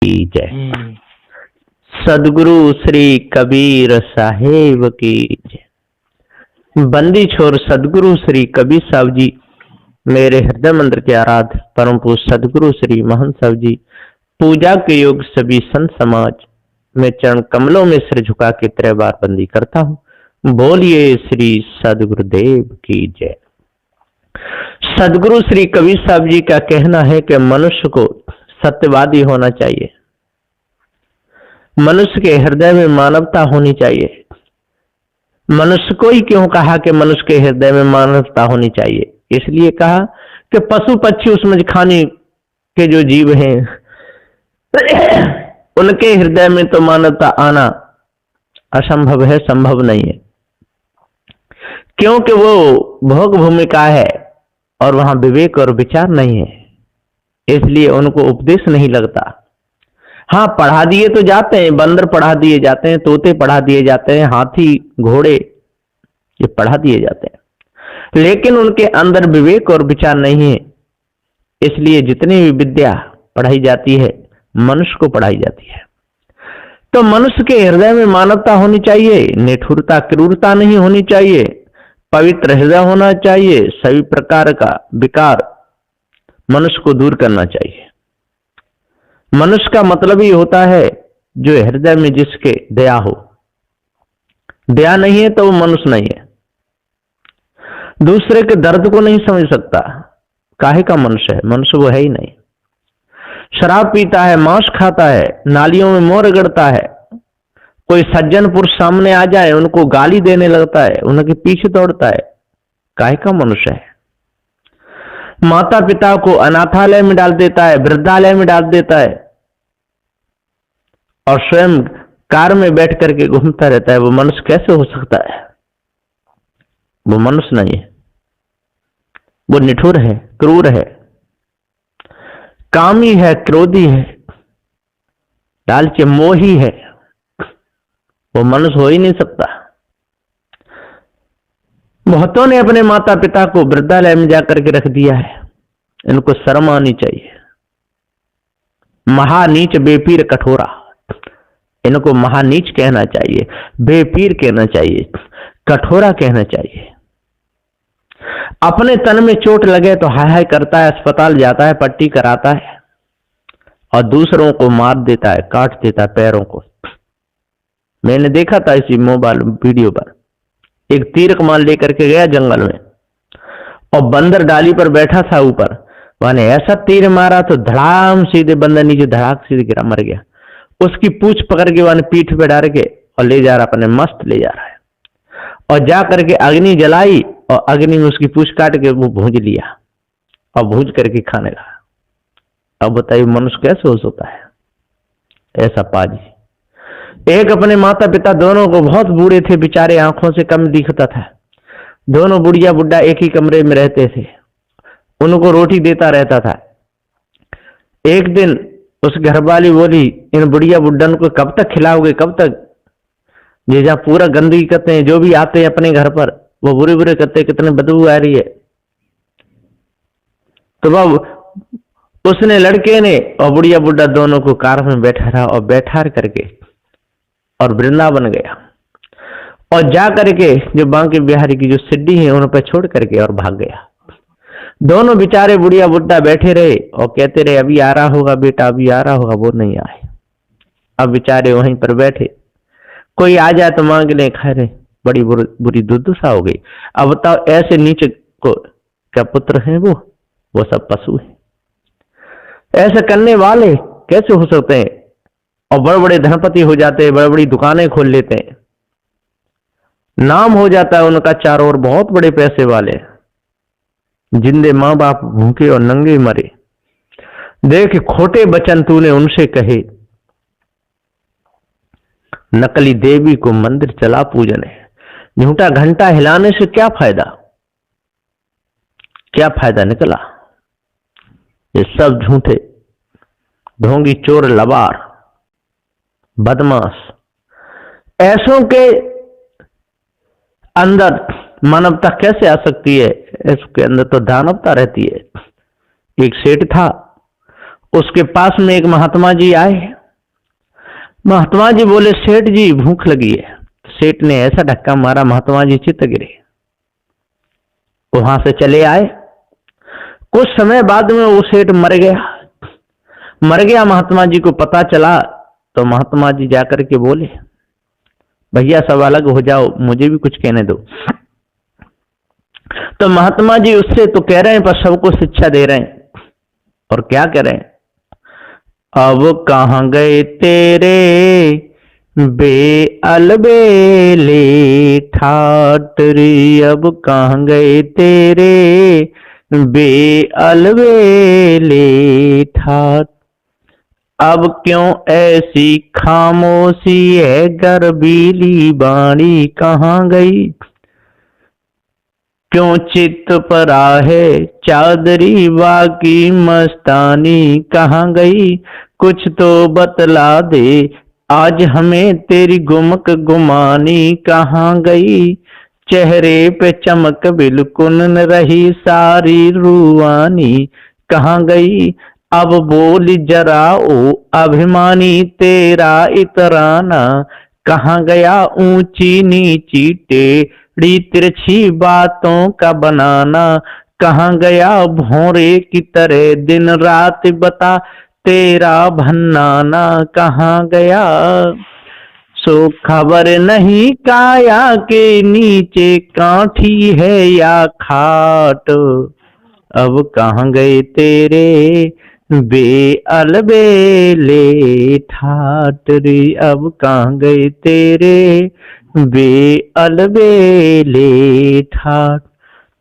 की जय। सदगुरु श्री कबीर साहेब की जय। बंदी छोर सदगुरु श्री कबीर साहब जी, मेरे हृदय मंदिर के आराध्य परम पूज्य सदगुरु श्री महंत साहब जी, पूजा के योग सभी संत समाज में चरण कमलों में सिर झुका के 3 बार बंदी करता हूँ। बोलिए श्री सदगुरुदेव की जय। सदगुरु श्री कबीर साहब जी का कहना है कि मनुष्य को सत्यवादी होना चाहिए, मनुष्य के हृदय में मानवता होनी चाहिए। मनुष्य को ही क्यों कहा कि मनुष्य के हृदय में मानवता होनी चाहिए? इसलिए कहा कि पशु पक्षी उसमें खाने के जो जीव हैं उनके हृदय में तो मानवता आना असंभव है, संभव नहीं है, क्योंकि वो भोग भूमिका है और वहां विवेक और विचार नहीं है, इसलिए उनको उपदेश नहीं लगता। हाँ, पढ़ा दिए तो जाते हैं, बंदर पढ़ा दिए जाते हैं, तोते पढ़ा दिए जाते हैं, हाथी घोड़े ये पढ़ा दिए जाते हैं, लेकिन उनके अंदर विवेक और विचार नहीं है। इसलिए जितनी भी विद्या पढ़ाई जाती है मनुष्य को पढ़ाई जाती है। तो मनुष्य के हृदय में मानवता होनी चाहिए, निठुरता क्रूरता नहीं होनी चाहिए, पवित्र हृदय होना चाहिए, सभी प्रकार का विकार मनुष्य को दूर करना चाहिए। मनुष्य का मतलब ही होता है जो हृदय में जिसके दया हो। दया नहीं है तो वो मनुष्य नहीं है, दूसरे के दर्द को नहीं समझ सकता, काहे का मनुष्य है? मनुष्य वो है ही नहीं। शराब पीता है, मांस खाता है, नालियों में मोर रगड़ता है, कोई सज्जन पुरुष सामने आ जाए उनको गाली देने लगता है, उनके पीछे दौड़ता है, काहे का मनुष्य है? माता पिता को अनाथालय में डाल देता है, वृद्धालय में डाल देता है और स्वयं कार में बैठ करके घूमता रहता है, वो मनुष्य कैसे हो सकता है? वो मनुष्य नहीं है, वो निठुर है, क्रूर है, कामी है, क्रोधी है, लालची मोही है, वो मनुष्य हो ही नहीं सकता। बहुतों ने अपने माता पिता को वृद्धालय में जाकर के रख दिया है, इनको शर्म आनी चाहिए। महानीच बेपीर कठोरा, इनको महानीच कहना चाहिए, बेपीर कहना चाहिए, कठोरा कहना चाहिए। अपने तन में चोट लगे तो हाय हाय करता है, अस्पताल जाता है, पट्टी कराता है और दूसरों को मार देता है, काट देता है पैरों को। मैंने देखा था इसी मोबाइल वीडियो पर, एक तीर कमान लेकर के गया जंगल में और बंदर डाली पर बैठा था ऊपर, माने ऐसा तीर मारा तो धड़ाम सीधे बंदर नीचे धड़ाक सीधे गिरा, मर गया। उसकी पूंछ पकड़ के माने पीठ पे डाल के और ले जा रहा, अपने मस्त ले जा रहा है, और जा करके अग्नि जलाई और अग्नि में उसकी पूंछ काट के वो भूंज लिया और भूंज करके खाने लगा। अब बताइए मनुष्य कैसे हो सकता है? ऐसा पाजी। एक अपने माता पिता दोनों को, बहुत बूढ़े थे बेचारे, आंखों से कम दिखता था, दोनों बुढ़िया बुढ़ा एक ही कमरे में रहते थे, उनको रोटी देता रहता था। एक दिन उस घरवाली बोली, इन बुढ़िया बुढ़न को कब तक खिलाओगे, कब तक? ये जहाँ पूरा गंदगी करते हैं, जो भी आते हैं अपने घर पर वो बुरे बुरे करते, कितने बदबू आ रही है। तो वह उसने, लड़के ने और बुढ़िया बुढ़ा दोनों को कार में बैठा रहा और बैठा करके और वृंदावन गया और जा करके जो बांके बिहारी की जो सिड्डी है उन पर छोड़ करके और भाग गया। दोनों बेचारे बुढ़िया बुढ़ा बैठे रहे और कहते रहे अभी आ रहा होगा बेटा, अभी आ रहा होगा, वो नहीं आए। अब बेचारे वहीं पर बैठे, कोई आ जाए तो मांग ले, खा रहे, बड़ी बुरी दुर्दशा हो गई। अब बताओ ऐसे नीचे को क्या पुत्र हैं? वो सब पशु हैं। ऐसे करने वाले कैसे हो सकते हैं? और बड़े बड़े धनपति हो जाते हैं, बड़ी बड़ी दुकानें खोल लेते हैं, नाम हो जाता है उनका चारों ओर, बहुत बड़े पैसे वाले। जिंदे माँ बाप भूखे और नंगे मरे, देख खोटे वचन तूने उनसे कहे, नकली देवी को मंदिर चला पूजने। झूठा घंटा हिलाने से क्या फायदा? क्या फायदा निकला? ये सब झूठे, ढोंगी, चोर, लबार, बदमाश, ऐसों के अंदर मानवता कैसे आ सकती है? इसके अंदर तो दानवता रहती है। एक सेठ था, उसके पास में एक महात्मा जी आए, महात्मा जी बोले सेठ जी भूख लगी है। सेठ ने ऐसा धक्का मारा, महात्मा जी चित गिरे, वहां से चले आए। कुछ समय बाद में वो सेठ मर गया। महात्मा जी को पता चला तो महात्मा जी जाकर के बोले, भैया सब अलग हो जाओ, मुझे भी कुछ कहने दो। तो महात्मा जी उससे तो कह रहे हैं पर सबको शिक्षा दे रहे हैं। और क्या कह रहे हैं, अब कहां गए तेरे बेअलबेले ठाटरी, अब कहां गए तेरे बेअलबेले ठाट। अब क्यों ऐसी खामोशी है, गर्बीली बाणी कहां गई। क्यों चित्त परा है चादरी, बाकी मस्तानी कहां गई। कुछ तो बतला दे आज हमें, तेरी गुमक गुमानी कहां गई। चेहरे पे चमक बिल्कुल न रही, सारी रूहानी कहां गई। अब बोल जरा ओ अभिमानी, तेरा इतराना कहां गया। ऊंची नीची टेढ़ी तिरछी बातों का बनाना कहां गया। भौरे की तरह दिन रात बता, तेरा भन्नाना कहां गया। सो खबर नहीं काया के नीचे काठी है या खाट। अब कहां गए तेरे बेअलबेले ठाट रे, अब कहां गए तेरे बेअलबेले ठाट।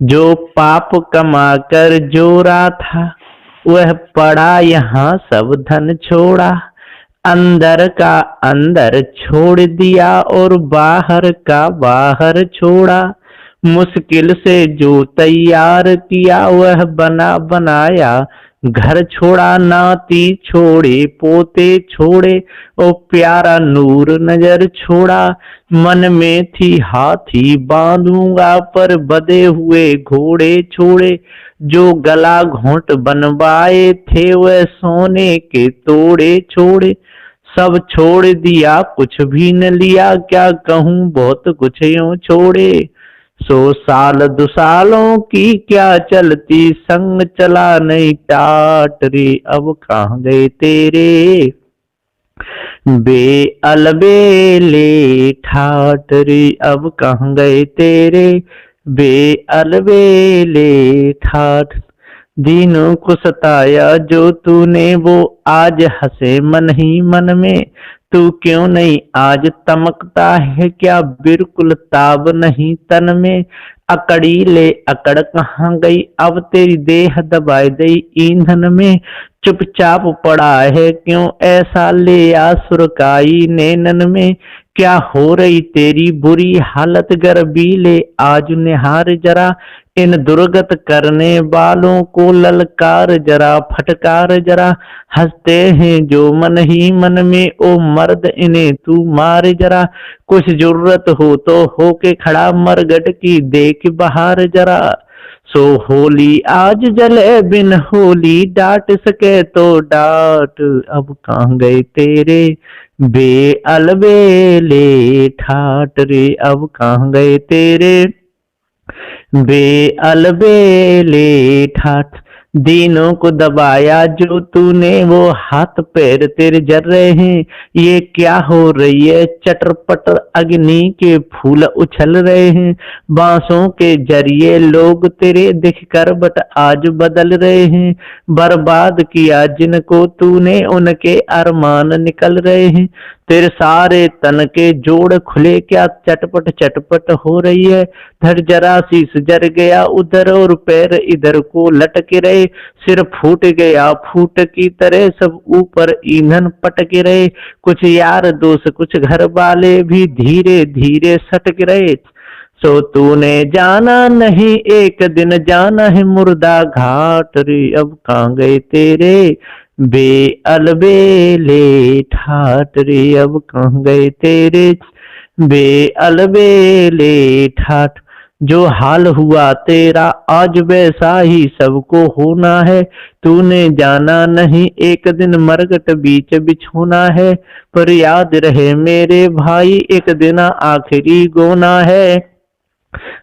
जो पाप कमा कर जोरा था, वह पड़ा यहाँ सब धन छोड़ा। अंदर का अंदर छोड़ दिया और बाहर का बाहर छोड़ा। मुश्किल से जो तैयार किया, वह बना बनाया घर छोड़ा। नाती छोड़े पोते छोड़े, ओ प्यारा नूर नजर छोड़ा। मन में थी हाथी बांधूंगा, पर बधे हुए घोड़े छोड़े। जो गला घोंट बनवाए थे, वह सोने के तोड़े छोड़े। सब छोड़ दिया कुछ भी न लिया, क्या कहूँ बहुत कुछ यूं छोड़े। 100 साल दुसालों की क्या चलती, संग चला नहीं टाट रे। अब कहां गए तेरे बेअलबेले ठाट रे, अब कहां गए तेरे बेअलबेले ठाट। दिनों को सताया जो तूने, वो आज हंसे मन ही मन में। तू क्यों नहीं आज तमकता है, क्या बिल्कुल ताब नहीं तन में। अकड़ी ले अकड़ कहां गई, अब तेरी देह दबाई गई ईंधन में। चुपचाप पड़ा है क्यों ऐसा, ले आ सुरकाई नैनन में। क्या हो रही तेरी बुरी हालत, गर्बीले आज निहार जरा। इन दुर्गत करने वालों को ललकार जरा, फटकार जरा। हंसते हैं जो मन ही मन में, ओ मर्द इन्हें तू मार जरा। कुछ जरूरत हो तो होके खड़ा, मरगट की देख बहार जरा। सो होली आज जले बिन होली, डांट सके तो डांट। अब कहां गए तेरे बेअलबेले ठाट रे, अब कहां गए तेरे बेअलबेले ठाठ। दिनों को दबाया जो तूने, वो हाथ पैर तेरे जल रहे हैं। ये क्या हो रही है, चटर पटर अग्नि के फूल उछल रहे हैं। बांसों के जरिए लोग तेरे दिख कर बट आज बदल रहे हैं। बर्बाद किया जिनको तूने, उनके अरमान निकल रहे हैं। तेरे सारे तन के जोड़ खुले, क्या चटपट चटपट हो रही है। धड़ जरा शीश जर गया उधर, और पैर इधर को लटक रहे। सिर फूट गया फूट की तरह, सब ऊपर ईंधन पटक रहे। कुछ यार दोस्त कुछ घर वाले भी धीरे धीरे सटक रहे। सो तूने जाना नहीं एक दिन, जाना है मुर्दा घाट रे। अब कहां गए तेरे बेअलबेले ठाट रे, अब कहां गए तेरे बेअलबेले ठाट। जो हाल हुआ तेरा आज वैसा ही सबको होना है। तूने जाना नहीं एक दिन मरकट बीच बिछोना है। पर याद रहे मेरे भाई एक दिन आखिरी गोना है।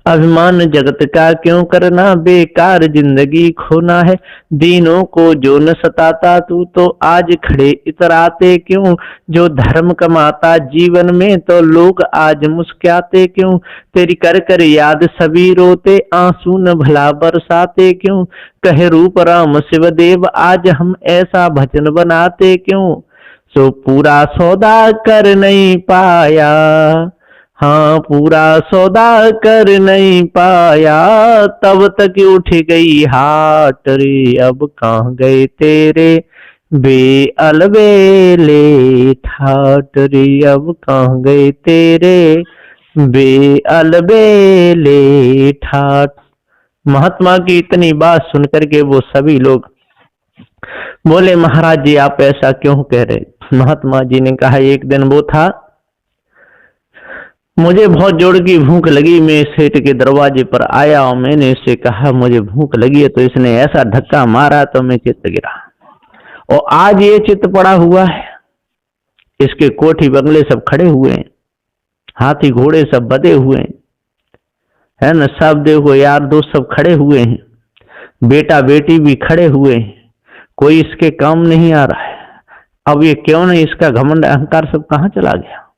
अभिमान जगत का क्यों करना बेकार जिंदगी खोना है। दीनों को जो न सताता तू तो आज खड़े इतराते क्यों। जो धर्म कमाता जीवन में तो लोग आज मुस्कुराते क्यों। तेरी कर कर याद सभी रोते आंसू न भला बरसाते क्यों। कहे रूप राम शिव देव आज हम ऐसा भजन बनाते क्यों। सो पूरा सौदा कर नहीं पाया, हाँ पूरा सौदा कर नहीं पाया, तब तक उठ गई हाट रे। अब कहाँ गए तेरे बेअलबेले ठाट रे। अब कहाँ गए तेरे बेअलबेले ठाट। महात्मा की इतनी बात सुनकर के वो सभी लोग बोले, महाराज जी आप ऐसा क्यों कह रहे। महात्मा जी ने कहा, एक दिन वो था, मुझे बहुत जोर की भूख लगी। मैं सेठ के दरवाजे पर आया और मैंने इससे कहा मुझे भूख लगी है, तो इसने ऐसा धक्का मारा तो मैं चित्त गिरा। और आज ये चित्त पड़ा हुआ है। इसके कोठी बंगले सब खड़े हुए हैं, हाथी घोड़े सब बंधे हुए हैं, है न। सब देखो यार दोस्त सब खड़े हुए हैं, बेटा बेटी भी खड़े हुए हैं, कोई इसके काम नहीं आ रहा है। अब ये क्यों नहीं, इसका घमंड अहंकार सब कहाँ चला गया।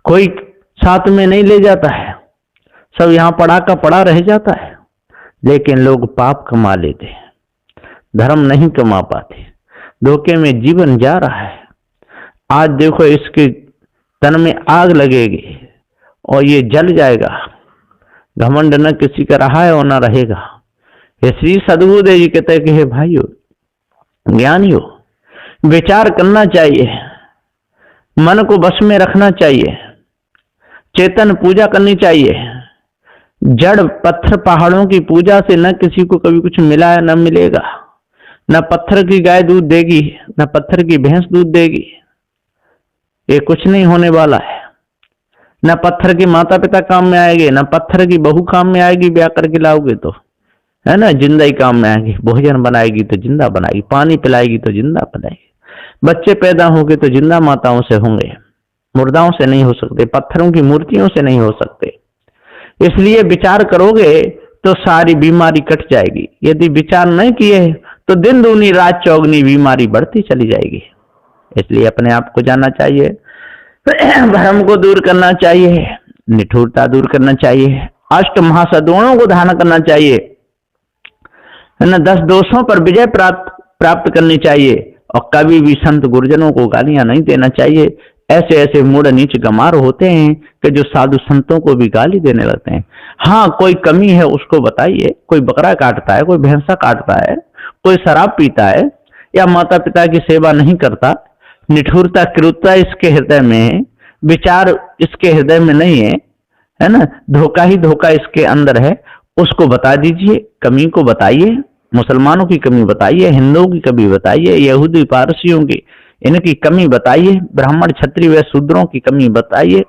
कोई साथ में नहीं ले जाता है, सब यहाँ पड़ा का पड़ा रह जाता है। लेकिन लोग पाप कमा लेते हैं, धर्म नहीं कमा पाते, धोखे में जीवन जा रहा है। आज देखो इसके तन में आग लगेगी और ये जल जाएगा। घमंड न किसी का रहा है और न रहेगा। ये श्री सद्गुरुदेव जी कहते हैं कि हे भाइयों ज्ञानियों, विचार करना चाहिए, मन को बस में रखना चाहिए, चेतन पूजा करनी चाहिए। जड़ पत्थर पहाड़ों की पूजा से न किसी को कभी कुछ मिला है न मिलेगा। न पत्थर की गाय दूध देगी, न पत्थर की भैंस दूध देगी, ये कुछ नहीं होने वाला है। न पत्थर के माता पिता काम में आएंगे, न पत्थर की बहू काम में आएगी, ब्याह करके लाओगे तो, है ना। जिंदा ही काम में आएगी, भोजन बनाएगी तो जिंदा बनाएगी, पानी पिलाएगी तो जिंदा पिलाएगी, बच्चे पैदा होंगे तो जिंदा माताओं से होंगे, मुर्दाओं से नहीं हो सकते, पत्थरों की मूर्तियों से नहीं हो सकते। इसलिए विचार करोगे तो सारी बीमारी कट जाएगी। यदि विचार नहीं किए तो दिन दूनी रात चौगनी बीमारी बढ़ती चली जाएगी। इसलिए अपने आप को जानना चाहिए, भ्रम को दूर करना चाहिए, निठुरता दूर करना चाहिए, अष्ट महासद्गुणों को धारण करना चाहिए, है ना। 10 दोषों पर विजय प्राप्त करनी चाहिए। और कभी भी संत गुरुजनों को गालियां नहीं देना चाहिए। ऐसे ऐसे मूढ़ नीच गमार होते हैं कि जो साधु संतों को भी गाली देने लगते हैं। हाँ कोई कमी है उसको बताइए, कोई बकरा काटता है, कोई भैंसा काटता है, कोई शराब पीता है या माता पिता की सेवा नहीं करता, निठुरता क्रूरता इसके हृदय में है, विचार इसके हृदय में नहीं है, है ना, धोखा ही धोखा इसके अंदर है, उसको बता दीजिए, कमी को बताइए। मुसलमानों की कमी बताइए, हिंदुओं की कमी बताइए, यहूदी पारसियों की इनकी कमी बताइए, ब्राह्मण क्षत्रिय व शूद्रों की कमी बताइए,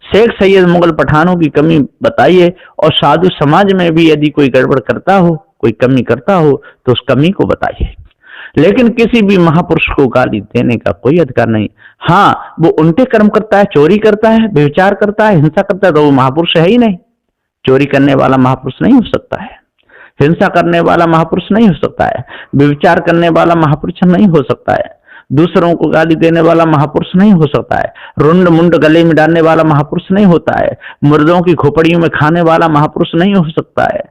शेख सैयद मुगल पठानों की कमी बताइए। और साधु समाज में भी यदि कोई गड़बड़ करता हो, कोई कमी करता हो तो उस कमी को बताइए। लेकिन किसी भी महापुरुष को गाली देने का कोई अधिकार नहीं। हाँ वो उल्टे कर्म करता है, चोरी करता है, व्यभिचार करता है, हिंसा करता है, तो वो महापुरुष है ही नहीं। चोरी करने वाला महापुरुष नहीं हो सकता है, हिंसा करने वाला महापुरुष नहीं हो सकता है, व्यभिचार करने वाला महापुरुष नहीं हो सकता है, दूसरों को गाली देने वाला महापुरुष नहीं हो सकता है, रुंड मुंड गले में डालने वाला महापुरुष नहीं होता है, मुर्दों की खोपड़ियों में खाने वाला महापुरुष नहीं हो सकता है,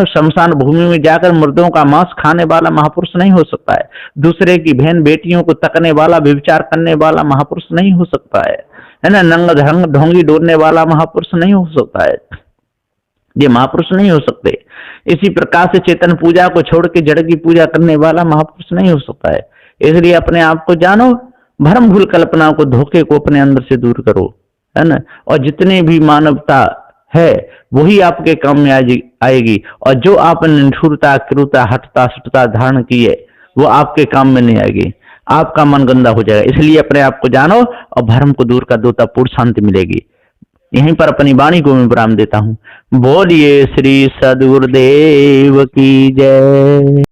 शमशान भूमि में जाकर मुर्दों का मांस खाने वाला महापुरुष नहीं हो सकता है, दूसरे की बहन बेटियों को तकने वाला, व्यभिचार करने वाला महापुरुष नहीं हो सकता है ना, नंग धंग ढोंगी डोरने वाला महापुरुष नहीं हो सकता है, ये महापुरुष नहीं हो सकते। इसी प्रकार से चेतन पूजा को छोड़ के जड़ की पूजा करने वाला महापुरुष नहीं हो सकता है। इसलिए अपने आप को जानो, भ्रम भूल कल्पना को, धोखे को अपने अंदर से दूर करो, है ना। और जितने भी मानवता है वही आपके काम में आएगी। और जो आपने निठुरता, क्रूरता, हठता, सटता धारण की है वो आपके काम में नहीं आएगी, आपका मन गंदा हो जाएगा। इसलिए अपने आप को जानो और भ्रम को दूर कर दो, तब पूर्ण शांति मिलेगी। यहीं पर अपनी वाणी को मैं विराम देता हूँ। बोलिए श्री सद्गुरुदेव की जय।